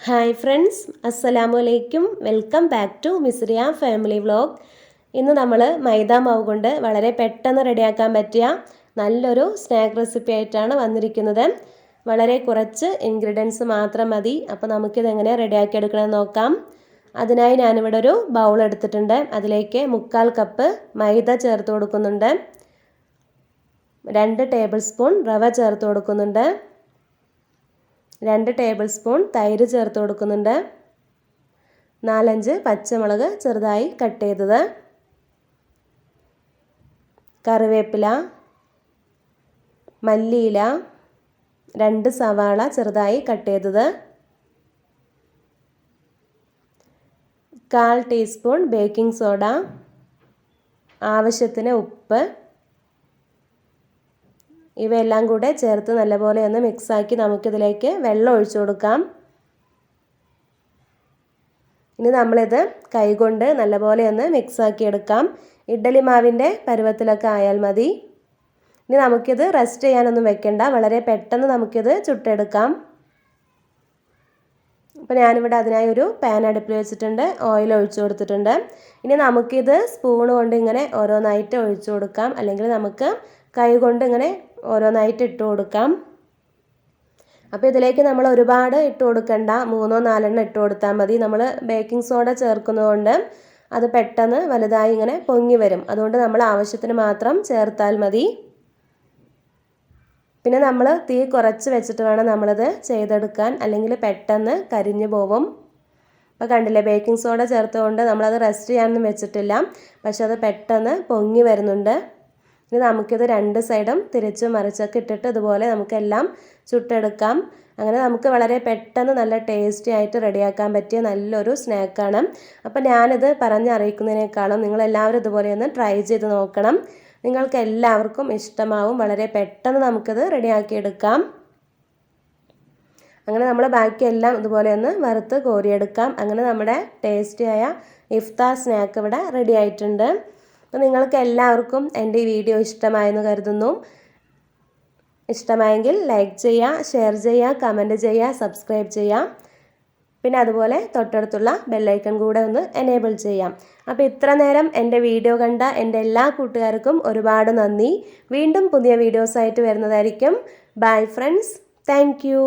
Hi friends, അസ്സലാമു അലൈക്കും. Welcome back to Misriya family vlog. ഇന്ന് നമ്മൾ മൈദ മാവ് കൊണ്ട് വളരെ പെട്ടെന്ന് റെഡിയാക്കാൻ പറ്റിയ നല്ലൊരു സ്നാക്ക് റെസിപ്പി ആയിട്ടാണ് വന്നിരിക്കുന്നത്. വളരെ കുറച്ച് ഇൻഗ്രീഡിയൻസ് മാത്രം മതി. അപ്പോൾ നമുക്കിതെങ്ങനെ റെഡിയാക്കി എടുക്കണമെന്ന് നോക്കാം. അതിനായി ഞാനിവിടെ ഒരു ബൗൾ എടുത്തിട്ടുണ്ട്. അതിലേക്ക് 1/4 കപ്പ് മൈദ ചേർത്ത് കൊടുക്കുന്നുണ്ട്. 2 ടേബിൾ സ്പൂൺ റവ ചേർത്ത് കൊടുക്കുന്നുണ്ട്. 2 ടേബിൾ സ്പൂൺ തൈര് ചേർത്ത് കൊടുക്കുന്നുണ്ട്. 4-5 പച്ചമുളക് ചെറുതായി കട്ട് ചെയ്തത്, കറിവേപ്പില, മല്ലിയില, 2 സവാള ചെറുതായി കട്ട് ചെയ്തത്, 1/4 ടീസ്പൂൺ ബേക്കിംഗ് സോഡ, ആവശ്യത്തിന് ഉപ്പ്, ഇവയെല്ലാം കൂടെ ചേർത്ത് നല്ലപോലെ ഒന്ന് മിക്സാക്കി നമുക്കിതിലേക്ക് വെള്ളം ഒഴിച്ചു കൊടുക്കാം. ഇനി നമ്മളിത് കൈകൊണ്ട് നല്ലപോലെ ഒന്ന് മിക്സാക്കി എടുക്കാം. ഇഡ്ഡലി മാവിൻ്റെ പരുവത്തിലൊക്കെ ആയാൽ മതി. ഇനി നമുക്കിത് റെസ്റ്റ് ചെയ്യാനൊന്നും വെക്കണ്ട, വളരെ പെട്ടെന്ന് നമുക്കിത് ചുട്ടെടുക്കാം. അപ്പോൾ ഞാനിവിടെ അതിനായി ഒരു പാൻ അടുപ്പിൽ വെച്ചിട്ടുണ്ട്, ഓയിൽ ഒഴിച്ചു കൊടുത്തിട്ടുണ്ട്. ഇനി നമുക്കിത് സ്പൂൺ കൊണ്ട് ഇങ്ങനെ ഓരോന്നായിട്ട് ഒഴിച്ചു കൊടുക്കാം, അല്ലെങ്കിൽ നമുക്ക് കൈ കൊണ്ട് ഇങ്ങനെ ഓരോന്നായിട്ട് ഇട്ട് കൊടുക്കാം. അപ്പോൾ ഇതിലേക്ക് നമ്മൾ ഒരുപാട് ഇട്ട് കൊടുക്കണ്ട, 3-4 ഇട്ട് കൊടുത്താൽ മതി. നമ്മൾ ബേക്കിംഗ് സോഡ ചേർക്കുന്നതുകൊണ്ട് അത് പെട്ടെന്ന് വലുതായി ഇങ്ങനെ പൊങ്ങി വരും. അതുകൊണ്ട് നമ്മൾ ആവശ്യത്തിന് മാത്രം ചേർത്താൽ മതി. പിന്നെ നമ്മൾ തീ കുറച്ച് വെച്ചിട്ട് വേണം നമ്മളിത് ചെയ്തെടുക്കാൻ, അല്ലെങ്കിൽ പെട്ടെന്ന് കരിഞ്ഞു പോവും. അപ്പോൾ കണ്ടില്ലേ, ബേക്കിംഗ് സോഡ ചേർത്തുകൊണ്ട് നമ്മളത് റെസ്റ്റ് ചെയ്യാനൊന്നും വെച്ചിട്ടില്ല, പക്ഷെ അത് പെട്ടെന്ന് പൊങ്ങി വരുന്നുണ്ട്. ഇനി നമുക്കിത് 2 സൈഡും തിരിച്ചും മറിച്ചൊക്കെ ഇട്ടിട്ട് ഇതുപോലെ നമുക്കെല്ലാം ചുട്ടെടുക്കാം. അങ്ങനെ നമുക്ക് വളരെ പെട്ടെന്ന് നല്ല ടേസ്റ്റി ആയിട്ട് റെഡിയാക്കാൻ പറ്റിയ നല്ലൊരു സ്നാക്കാണ്. അപ്പോൾ ഞാനിത് പറഞ്ഞറിയിക്കുന്നതിനേക്കാളും നിങ്ങളെല്ലാവരും ഇതുപോലെ ഒന്ന് ട്രൈ ചെയ്ത് നോക്കണം. നിങ്ങൾക്ക് എല്ലാവർക്കും ഇഷ്ടമാവും. വളരെ പെട്ടെന്ന് നമുക്കിത് റെഡിയാക്കിയെടുക്കാം. അങ്ങനെ നമ്മൾ ബാക്കിയെല്ലാം ഇതുപോലെ ഒന്ന് വറുത്ത് കോരിയെടുക്കാം. അങ്ങനെ നമ്മുടെ ടേസ്റ്റിയായ ഇഫ്താർ സ്നാക്ക് ഇവിടെ റെഡി ആയിട്ടുണ്ട്. അപ്പോൾ നിങ്ങൾക്ക് എല്ലാവർക്കും എൻ്റെ ഈ വീഡിയോ ഇഷ്ടമായെന്ന് കരുതുന്നു. ഇഷ്ടമായെങ്കിൽ ലൈക്ക് ചെയ്യുക, ഷെയർ ചെയ്യുക, കമൻറ്റ് ചെയ്യുക, സബ്സ്ക്രൈബ് ചെയ്യുക. പിന്നെ അതുപോലെ തൊട്ടടുത്തുള്ള ബെല്ലൈക്കൺ കൂടെ ഒന്ന് എനേബിൾ ചെയ്യാം. അപ്പോൾ ഇത്ര നേരം എൻ്റെ വീഡിയോ കണ്ട എൻ്റെ എല്ലാ കൂട്ടുകാർക്കും ഒരുപാട് നന്ദി. വീണ്ടും പുതിയ വീഡിയോസായിട്ട് വരുന്നതായിരിക്കും. Bye friends, thank you.